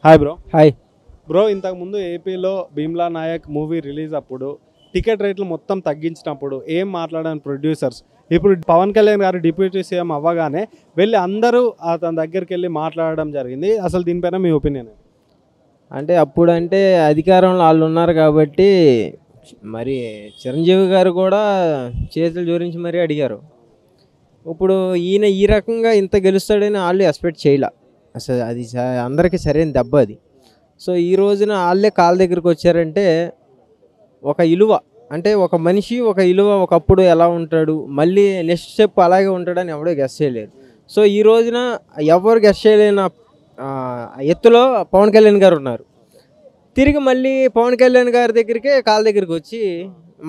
Hi bro. Hi bro, ఇంతకుముందు ఏపీలో Bheemla Naik movie release అప్పుడు టికెట్ రేట్లు మొత్తం తగ్గించినప్పుడు ఏం మాట్లాడాను ప్రొడ్యూసర్స్. ఇప్పుడు పవన్ కళ్యాణ్ గారు డిప్యూటీ సీఎం అవ్వగానే వెళ్ళి అందరూ అతని దగ్గరికి వెళ్ళి మాట్లాడడం జరిగింది. అసలు దీనిపైన మీ ఒపీనియన్? అంటే అప్పుడంటే అధికారంలో వాళ్ళు ఉన్నారు కాబట్టి మరి చిరంజీవి గారు కూడా చేతులు జోడించి మరీ అడిగారు. ఇప్పుడు ఈయన ఈ రకంగా ఇంత గెలుస్తాడని వాళ్ళు ఎక్స్పెక్ట్ చేయలే. అసలు అది అందరికీ సరైన దెబ్బ అది. సో ఈ రోజున వాళ్ళే కాళ్ళ దగ్గరికి వచ్చారంటే ఒక ఇలువ, అంటే ఒక మనిషి ఒక ఇలువ ఒకప్పుడు ఎలా ఉంటాడు, మళ్ళీ నెక్స్ట్ స్టెప్ అలాగే ఉంటాడని ఎవడో గెస్ చేయలేరు. సో ఈ రోజున ఎవరు గెస్ చేయలేని ఎత్తులో పవన్ కళ్యాణ్ గారు ఉన్నారు. తిరిగి మళ్ళీ పవన్ కళ్యాణ్ గారి దగ్గరికే కాళ్ళ దగ్గరికి వచ్చి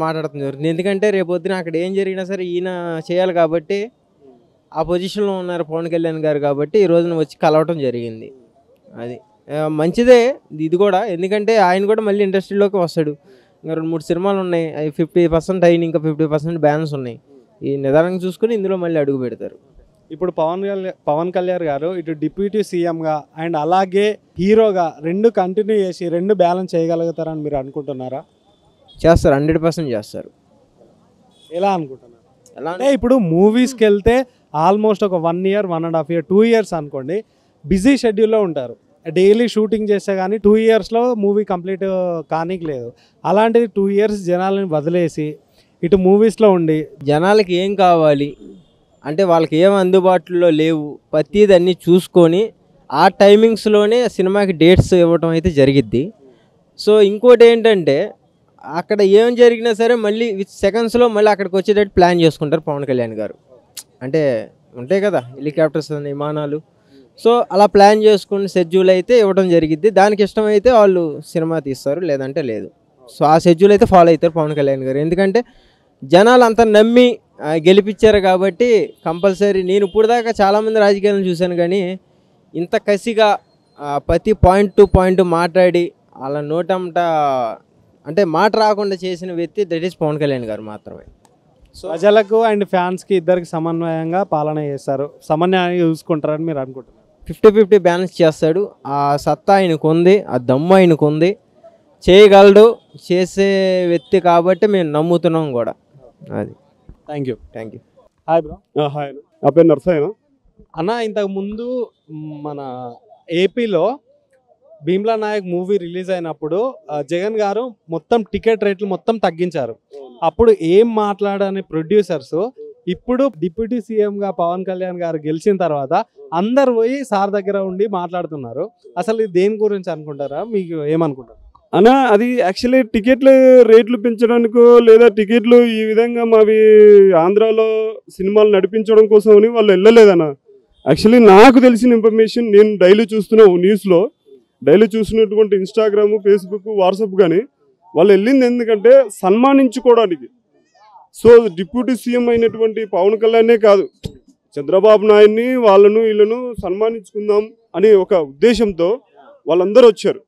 మాట్లాడటం జరుగుతుంది. ఎందుకంటే రేపొద్దున అక్కడ ఏం జరిగినా సరే ఈయన చేయాలి కాబట్టి, ఆ పొజిషన్లో ఉన్నారు పవన్ కళ్యాణ్ గారు కాబట్టి ఈ రోజున వచ్చి కలవటం జరిగింది. అది మంచిదే ఇది కూడా, ఎందుకంటే ఆయన కూడా మళ్ళీ ఇండస్ట్రీలోకి వస్తాడు. ఇంకా 2-3 సినిమాలు ఉన్నాయి, అవి 50% అయిన ఇంకా 50% బ్యాలెన్స్ ఉన్నాయి. ఈ నిదానంగా చూసుకుని ఇందులో మళ్ళీ అడుగు పెడతారు. ఇప్పుడు పవన్ కళ్యాణ్ గారు ఇటు డిప్యూటీ సీఎంగా అండ్ అలాగే హీరోగా రెండు కంటిన్యూ చేసి రెండు బ్యాలెన్స్ చేయగలుగుతారని మీరు అనుకుంటున్నారా? చేస్తారు, 100% చేస్తారు. ఎలా అనుకుంటున్నారు? ఎలా అంటే ఇప్పుడు మూవీస్కి వెళ్తే ఆల్మోస్ట్ ఒక 1 year 1.5 year 2 years అనుకోండి, బిజీ షెడ్యూల్లో ఉంటారు. డైలీ షూటింగ్ చేస్తే కానీ 2 yearsలో మూవీ కంప్లీట్ కానీకి లేదు. అలాంటిది 2 years జనాలను వదిలేసి ఇటు మూవీస్లో ఉండి జనాలకి ఏం కావాలి అంటే వాళ్ళకి ఏం అందుబాటులో లేవు, ప్రతిదీ అన్నీ చూసుకొని ఆ టైమింగ్స్లోనే సినిమాకి డేట్స్ ఇవ్వటం అయితే జరిగిద్ది. సో ఇంకోటి ఏంటంటే అక్కడ ఏం జరిగినా సరే మళ్ళీ విత్ సెకండ్స్లో మళ్ళీ అక్కడికి వచ్చేటట్టు ప్లాన్ చేసుకుంటారు పవన్ కళ్యాణ్ గారు. అంటే ఉంటాయి కదా హెలికాప్టర్స్ విమానాలు, సో అలా ప్లాన్ చేసుకుని షెడ్యూల్ అయితే ఇవ్వడం జరిగిద్ది. దానికి ఇష్టమైతే వాళ్ళు సినిమా తీస్తారు, లేదంటే లేదు. సో ఆ షెడ్యూల్ అయితే ఫాలో అవుతారు పవన్ కళ్యాణ్ గారు. ఎందుకంటే జనాలు అంతా నమ్మి గెలిపించారు కాబట్టి కంపల్సరీ. నేను ఇప్పుడు దాకా చాలామంది రాజకీయాలను చూశాను, కానీ ఇంత కసిగా ప్రతి పాయింట్ టు పాయింట్ మాట్లాడి అలా నోటంట అంటే మాట రాకుండా చేసిన వ్యక్తి దట్ ఈస్ పవన్ కళ్యాణ్ గారు మాత్రమే. సో ప్రజలకు అండ్ ఫ్యాన్స్కి ఇద్దరికి సమన్వయంగా పాలన చేస్తారు, సమన్వయంగా చూసుకుంటారని మీరు అనుకుంటున్నారు? 50-50 బ్యాలెన్స్ చేస్తాడు. ఆ సత్తా ఆయనకు ఉంది, ఆ దమ్ము ఆయనకు ఉంది, చేయగలడు, చేసే వ్యక్తి కాబట్టి మేము నమ్ముతున్నాం కూడా. అది. Thank you. Hi bro. Hi, నా పేరు నర్సయ్య అన్న. ఇంతకుముందు మన ఏపీలో భీమ్లా నాయక్ మూవీ రిలీజ్ అయినప్పుడు జగన్ గారు మొత్తం టికెట్ రేట్లు మొత్తం తగ్గించారు. అప్పుడు ఏం మాట్లాడని ప్రొడ్యూసర్స్ ఇప్పుడు డిప్యూటీ సీఎంగా పవన్ కళ్యాణ్ గారు గెలిచిన తర్వాత అందరు పోయి సార్ దగ్గర ఉండి మాట్లాడుతున్నారు. అసలు ఇది దేని గురించి అనుకుంటారా, మీకు ఏమనుకుంటారు అన్న? అది యాక్చువల్లీ టికెట్ల రేట్లు పెంచడానికో లేదా టికెట్లు ఈ విధంగా మావి ఆంధ్రాలో సినిమాలు నడిపించడం కోసం అని వాళ్ళు వెళ్ళలేదన్న. యాక్చువల్లీ నాకు తెలిసిన ఇన్ఫర్మేషన్, నేను డైలీ చూస్తున్నా న్యూస్లో, డైలీ చూసినటువంటి ఇన్స్టాగ్రామ్, ఫేస్బుక్, వాట్సాప్ కానీ వాళ్ళు వెళ్ళింది ఎందుకంటే సన్మానించుకోవడానికి. సో డిప్యూటీ సీఎం అయినటువంటి పవన్ కళ్యాణే కాదు, చంద్రబాబు నాయుడిని వీళ్ళను సన్మానించుకుందాం అనే ఒక ఉద్దేశంతో వాళ్ళందరూ వచ్చారు.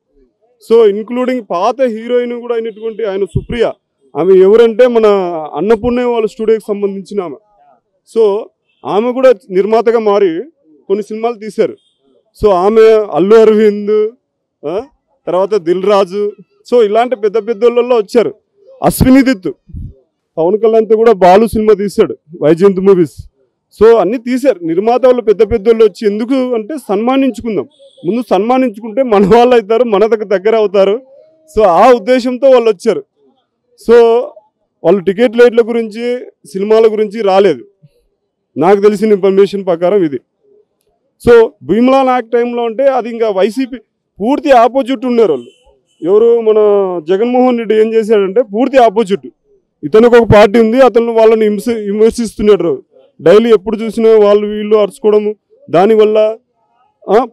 సో ఇంక్లూడింగ్ పాత హీరోయిన్ కూడా అయినటువంటి ఆయన సుప్రియ, ఆమె ఎవరంటే మన అన్నపూర్ణ వాళ్ళ స్టూడియోకి సంబంధించిన ఆమె. సో ఆమె కూడా నిర్మాతగా మారి కొన్ని సినిమాలు తీశారు. సో ఆమె, అల్లు అరవింద్, తర్వాత దిల్ రాజు, సో ఇలాంటి పెద్ద పెద్దోళ్ళల్లో వచ్చారు. అశ్విని దిత్ పవన్ కళ్యాణ్తో కూడా బాలు సినిమా తీశాడు, వైజయంత్ మూవీస్. సో అన్నీ తీశారు నిర్మాత వాళ్ళు, పెద్ద పెద్దోళ్ళు వచ్చి. ఎందుకు అంటే సన్మానించుకుందాం, ముందు సన్మానించుకుంటే మన వాళ్ళు అవుతారు, మన దగ్గర అవుతారు. సో ఆ ఉద్దేశంతో వాళ్ళు వచ్చారు. సో వాళ్ళు టికెట్ రేట్ల గురించి, సినిమాల గురించి రాలేదు, నాకు తెలిసిన ఇన్ఫర్మేషన్ ప్రకారం ఇది. సో భీమ్లా నాయక్ టైంలో అంటే అది ఇంకా వైసీపీ పూర్తి ఆపోజిట్ ఉన్నారు వాళ్ళు. ఎవరు, మన జగన్మోహన్ రెడ్డి ఏం చేశాడంటే పూర్తి ఆపోజిట్. ఇతనికి ఒక పార్టీ ఉంది, అతను వాళ్ళని విమర్శిస్తున్నాడు డైలీ. ఎప్పుడు చూసినా వాళ్ళు వీళ్ళు అరుచుకోవడము, దానివల్ల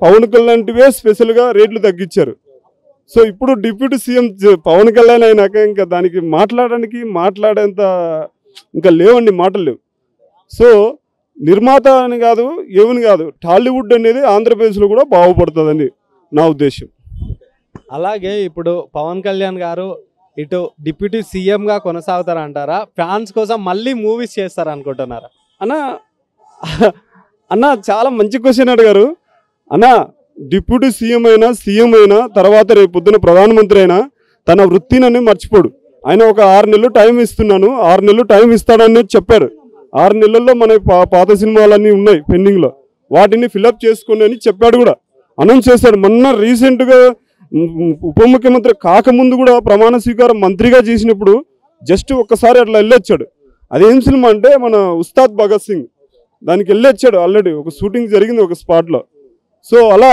పవన్ కళ్యాణ్వే స్పెషల్గా రేట్లు తగ్గించారు. సో ఇప్పుడు డిప్యూటీ సీఎం పవన్ కళ్యాణ్ అయినాక ఇంకా దానికి మాట్లాడేంత ఇంకా లేవండి, మాటలు లేవు. సో నిర్మాత అని కాదు, ఏమని కాదు, టాలీవుడ్ అనేది ఆంధ్రప్రదేశ్లో కూడా బాగుపడుతుందని నా ఉద్దేశం. అలాగే ఇప్పుడు పవన్ కళ్యాణ్ గారు ఇటు డిప్యూటీ సీఎంగా కొనసాగుతారంటారా, ఫ్యాన్స్ కోసం మళ్ళీ మూవీస్ చేస్తారనుకుంటున్నారా? అన్న చాలా మంచి క్వశ్చన్ అడిగారు. అన్న డిప్యూటీ సీఎం అయినా తర్వాత రేపు పొద్దున ప్రధానమంత్రి అయినా తన వృత్తిని మర్చిపోడు. ఆయన ఒక 6 నెలలు టైం ఇస్తున్నాను, 6 నెలలు టైం ఇస్తాడని చెప్పారు. 6 నెలల్లో మన పాత సినిమాలన్నీ ఉన్నాయి పెండింగ్లో, వాటిని ఫిలప్ చేసుకోండి అని చెప్పాడు, కూడా అనౌన్స్ చేశాడు. మొన్న రీసెంట్గా ఉప ముఖ్యమంత్రి కాకముందు కూడా ప్రమాణ స్వీకారం మంత్రిగా చేసినప్పుడు జస్ట్ ఒక్కసారి అట్లా వెళ్ళొచ్చాడు. అదేం సినిమా అంటే మన ఉస్తాద్ భగత్ సింగ్, దానికి వెళ్ళొచ్చాడు. ఆల్రెడీ ఒక షూటింగ్ జరిగింది ఒక స్పాట్లో. సో అలా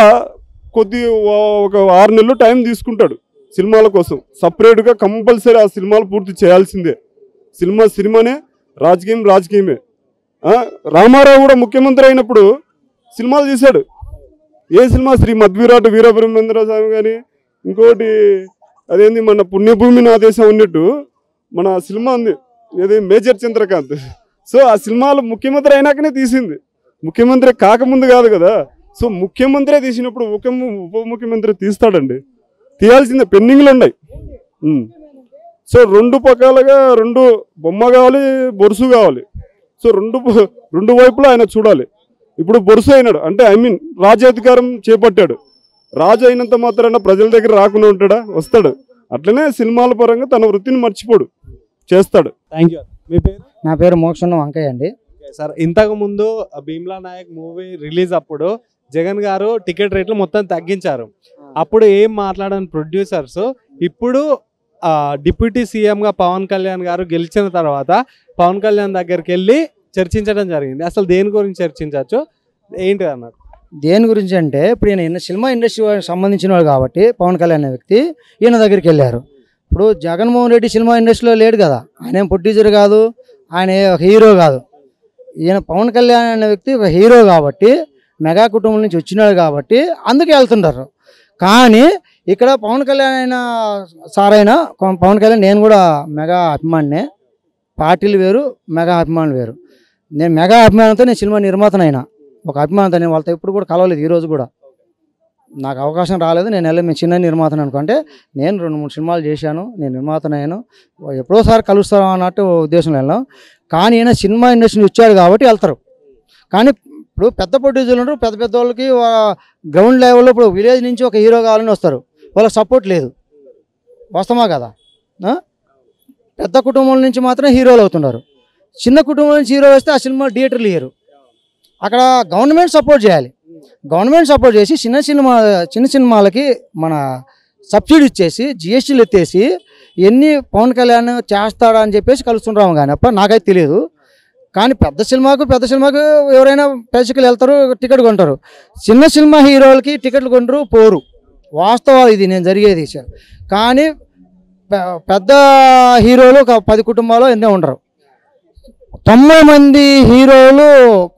ఒక 6 నెలలు టైం తీసుకుంటాడు సినిమాల కోసం. సపరేట్గా కంపల్సరీ ఆ సినిమాలు పూర్తి చేయాల్సిందే. సినిమానే, రాజకీయమే. రామారావు కూడా ముఖ్యమంత్రి అయినప్పుడు సినిమాలు చేశాడు. ఏ సినిమా? శ్రీ మధ్విరాట్ వీరబ్రహ్మేంద్ర స్వామి కానీ, ఇంకోటి అదేంది మన పుణ్యభూమి నా దేశం ఉన్నట్టు మన సినిమా ఉంది, ఏది మేజర్ చంద్రకాంత్. సో ఆ సినిమాలు ముఖ్యమంత్రి అయినాకనే తీసింది, ముఖ్యమంత్రి కాకముందు కాదు కదా. సో ముఖ్యమంత్రి తీసినప్పుడు ఉప ముఖ్యమంత్రి తీస్తాడండి, తీయాల్సిందే. పెండింగ్లు ఉన్నాయి. సో 2 పకాలుగా 2 బొమ్మ కావాలి, బొరుసు కావాలి. సో రెండు వైపులా ఆయన చూడాలి. ఇప్పుడు బొరుసు అయినాడు అంటే రాజ్యాధికారం చేపట్టాడు. రాజు అయినంత మాత్రాన ప్రజల దగ్గర రాకుండా ఉంటాడా? వస్తాడు. అట్లనే సినిమాల పరంగా తన వృత్తిని మర్చిపోడు, చేస్తాడు. Thank you. మీ పేరు? నా పేరు మోక్షణ వంకయ్య అండి. సార్, ఇంతకు ముందు భీమ్లా నాయక్ మూవీ రిలీజ్ అప్పుడు జగన్ గారు టికెట్ రేట్లు మొత్తం తగ్గించారు. అప్పుడు ఏం మాట్లాడని ప్రొడ్యూసర్స్ ఇప్పుడు డిప్యూటీ సీఎంగా పవన్ కళ్యాణ్ గారు గెలిచిన తర్వాత పవన్ కళ్యాణ్ దగ్గరికి వెళ్ళి చర్చించడం జరిగింది. అసలు దేని గురించి చర్చించవచ్చు, ఏంటి అన్నారు? దేని గురించి అంటే ఇప్పుడు ఈయన సినిమా ఇండస్ట్రీ సంబంధించిన వాడు కాబట్టి పవన్ కళ్యాణ్ అనే వ్యక్తి ఈయన దగ్గరికి వెళ్ళారు. ఇప్పుడు జగన్మోహన్ రెడ్డి సినిమా ఇండస్ట్రీలో లేడు కదా, ఆయన ఏం ప్రొడ్యూసర్ కాదు, ఆయన ఒక హీరో కాదు. ఈయన పవన్ కళ్యాణ్ అనే వ్యక్తి ఒక హీరో కాబట్టి, మెగా కుటుంబం నుంచి వచ్చినాడు కాబట్టి అందుకే వెళ్తుంటారు. కానీ ఇక్కడ పవన్ కళ్యాణ్ అయినా సార్ అయినా, పవన్ కళ్యాణ్ నేను కూడా మెగా అభిమానినే. పార్టీలు వేరు, మెగా అభిమానులు వేరు. నేను మెగా అభిమానంతో నేను సినిమా నిర్మాతనైనా, ఒక అభిమానంతో నేను వాళ్ళతో ఎప్పుడు కూడా కలవలేదు. ఈరోజు కూడా నాకు అవకాశం రాలేదు. నేను చిన్న నిర్మాతను అనుకుంటే నేను 2-3 సినిమాలు చేశాను, నేను నిర్మాతనయ్యాను, ఎప్పుడోసారి కలుస్తాను అన్నట్టు ఉద్దేశంలో వెళ్ళాం. కానీ ఈయన సినిమా ఇండస్ట్రీ వచ్చాడు కాబట్టి వెళ్తారు. కానీ ఇప్పుడు పెద్ద ప్రొడ్యూసర్లు ఉంటారు, పెద్ద వాళ్ళకి గ్రౌండ్ లెవెల్లో ఇప్పుడు విలేజ్ నుంచి ఒక హీరో కావాలని వస్తారు, వాళ్ళకి సపోర్ట్ లేదు. వాస్తవమా కదా? పెద్ద కుటుంబం నుంచి మాత్రం హీరోలు అవుతున్నారు. చిన్న కుటుంబం నుంచి హీరో వస్తే ఆ సినిమా థియేటర్లు ఇయ్యరు. అక్కడ గవర్నమెంట్ సపోర్ట్ చేయాలి. గవర్నమెంట్ సపోర్ట్ చేసి చిన్న సినిమాలకి మన సబ్సిడీ ఇచ్చేసి జిఎస్టీలు ఎత్తేసి ఎన్ని పవన్ కళ్యాణ్ చేస్తాడా అని చెప్పేసి కలుస్తుంటాము. కానీ నాకైతే తెలియదు. కానీ పెద్ద సినిమాకు ఎవరైనా ప్రేక్షకులు వెళ్తారు, టికెట్ కొంటారు. చిన్న సినిమా హీరోలకి టికెట్లు కొంటారు, పోరు. వాస్తవాలు ఇది నేను జరిగేది. కానీ పెద్ద హీరోలు ఒక 10 కుటుంబాలు ఎన్నో ఉండరు. 90 మంది హీరోలు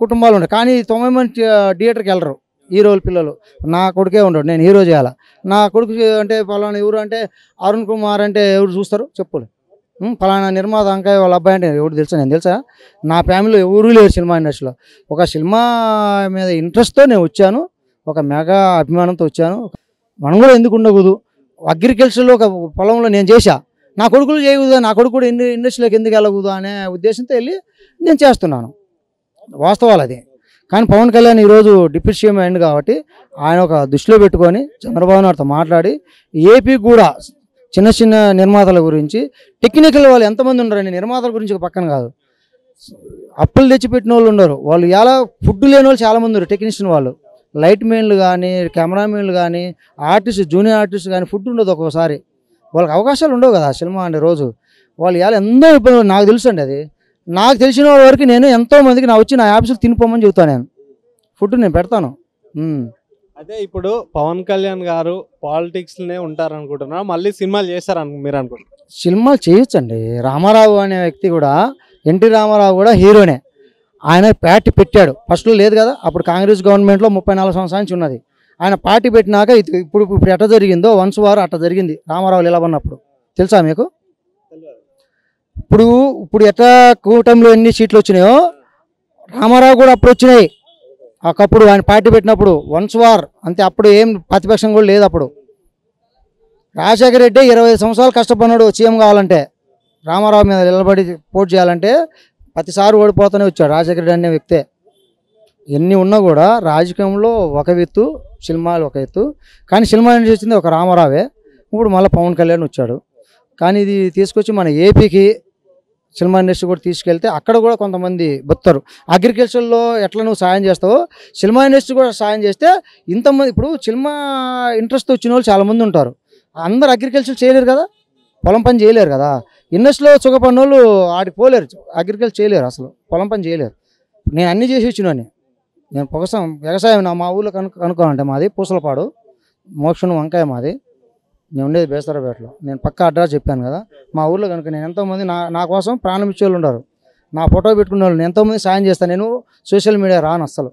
కుటుంబాలు ఉంటాయి. కానీ 90 మంది థియేటర్కి వెళ్ళరు హీరోలు పిల్లలు. నా కొడుకే ఉండడు, నేను హీరో చేయాలా, నా కొడుకు అంటే ఫలానా ఎవరు అంటే అరుణ్ కుమార్ అంటే ఎవరు చూస్తారు చెప్పులు. ఫలానా నిర్మాత అంకాయ వాళ్ళ అబ్బాయి అంటే ఎవరు తెలుసా? నేను తెలుసా? నా ఫ్యామిలీలో ఎవరూ లేరు సినిమా ఇండస్ట్రీలో. ఒక సినిమా మీద ఇంట్రెస్ట్తో నేను వచ్చాను, ఒక మెగా అభిమానంతో వచ్చాను. మనం కూడా ఎందుకు ఉండకూడదు? అగ్రికల్చర్లో ఒక పొలంలో నేను చేశా, నా కొడుకులు చేయకూడదు, నా కొడుకు కూడా ఇండస్ట్రీలోకి ఎందుకు వెళ్ళకూడదు అనే ఉద్దేశంతో వెళ్ళి నేను చేస్తున్నాను. వాస్తవాలు అది. కానీ పవన్ కళ్యాణ్ ఈరోజు డిప్యూటీ సీఎం అయింది కాబట్టి ఆయన ఒక దృష్టిలో పెట్టుకొని చంద్రబాబు నాయుడుతో మాట్లాడి ఏపీ కూడా చిన్న నిర్మాతల గురించి టెక్నికల్ వాళ్ళు ఎంతమంది ఉన్నారండి, నిర్మాతల గురించి ఒక పక్కన కాదు, అప్పులు తెచ్చిపెట్టిన వాళ్ళు ఉన్నారు. వాళ్ళు ఎలా ఫుడ్ లేని వాళ్ళు చాలామంది ఉన్నారు. టెక్నీషియన్ వాళ్ళు, లైట్ మెన్లు కానీ, కెమెరామెన్లు కానీ, ఆర్టిస్ట్, జూనియర్ ఆర్టిస్ట్ కానీ ఫుడ్ ఉండదు. ఒక్కోసారి వాళ్ళకి అవకాశాలు ఉండవు కదా సినిమా అంటే. రోజు వాళ్ళు ఎలా ఎంతో ఇబ్బంది నాకు తెలుసు అండి. అది నాకు తెలిసిన వరకు నేను ఎంతోమందికి నా ఆఫీసులు తినిపోమని చెబుతాను. నేను ఫుడ్ నేను పెడతాను. అదే ఇప్పుడు పవన్ కళ్యాణ్ గారు పాలిటిక్స్లోనే ఉంటారనుకుంటున్నారు, మళ్ళీ సినిమాలు చేస్తారని మీరు అనుకుంటున్నారు? సినిమాలు చేయొచ్చండి. రామారావు అనే వ్యక్తి కూడా, ఎన్టీ రామారావు కూడా హీరోనే. ఆయన పార్టీ పెట్టాడు. ఫస్ట్లో లేదు కదా, అప్పుడు కాంగ్రెస్ గవర్నమెంట్లో 34 సంవత్సరాల నుంచి ఉన్నది. ఆయన పార్టీ పెట్టినాక ఇప్పుడు ఎట్లా జరిగిందో వన్స్ వారు అట్లా జరిగింది. రామారావు ఎలా ఉన్నప్పుడు తెలుసా మీకు? ఇప్పుడు ఎట్లా కూటమిలో ఎన్ని సీట్లు వచ్చినాయో రామారావు కూడా అప్పుడు వచ్చినాయి. ఒకప్పుడు ఆయన పార్టీ పెట్టినప్పుడు వన్స్ వార్ అంతే. అప్పుడు ఏం ప్రతిపక్షం కూడా లేదు. అప్పుడు రాజశేఖర రెడ్డి 25 సంవత్సరాలు కష్టపడినాడు సీఎం కావాలంటే. రామారావు మీద నిలబడి పోటీ చేయాలంటే ప్రతిసారి ఓడిపోతూనే వచ్చాడు రాజశేఖర రెడ్డి అనే వ్యక్తే. ఎన్ని ఉన్నా కూడా రాజకీయంలో ఒక ఎత్తు, సినిమాలు ఒక ఎత్తు. కానీ సినిమా ఇండస్ట్రీ వచ్చింది ఒక రామారావే. ఇప్పుడు మళ్ళీ పవన్ కళ్యాణ్ వచ్చాడు. కానీ ఇది తీసుకొచ్చి మన ఏపీకి సినిమా ఇండస్ట్రీ కూడా తీసుకెళ్తే అక్కడ కూడా కొంతమంది బతుతారు. అగ్రికల్చర్లో ఎట్లా నువ్వు సాయం చేస్తావో సినిమా ఇండస్ట్రీ కూడా సాయం చేస్తే ఇంతమంది ఇప్పుడు సినిమా ఇంట్రెస్ట్ వచ్చిన వాళ్ళు చాలామంది ఉంటారు. అందరు అగ్రికల్చర్ చేయలేరు కదా, పొలం పని చేయలేరు కదా. ఇండస్ట్రీలో సుఖపడిన వాళ్ళు ఆడికి పోలేరు, అగ్రికల్చర్ చేయలేరు, అసలు పొలం పని చేయలేరు. నేను అన్నీ చేసి వచ్చినాను. నేను వ్యవసాయం మా ఊళ్ళో కనుక్కోవాలంటే మాది పూసలపాడు, మోక్షం వంకాయ మాది. నేను ఉండేది బేస్తరపేటలో. నేను పక్కా అడ్రస్ చెప్పాను కదా. మా ఊళ్ళో కనుక నేను ఎంతోమంది నా కోసం ప్రాణం ఇచ్చే వాళ్ళు ఉన్నారు. నా ఫోటో పెట్టుకునే వాళ్ళు ఎంతోమంది సాయం చేస్తాను. నేను సోషల్ మీడియా రాను అస్సలు.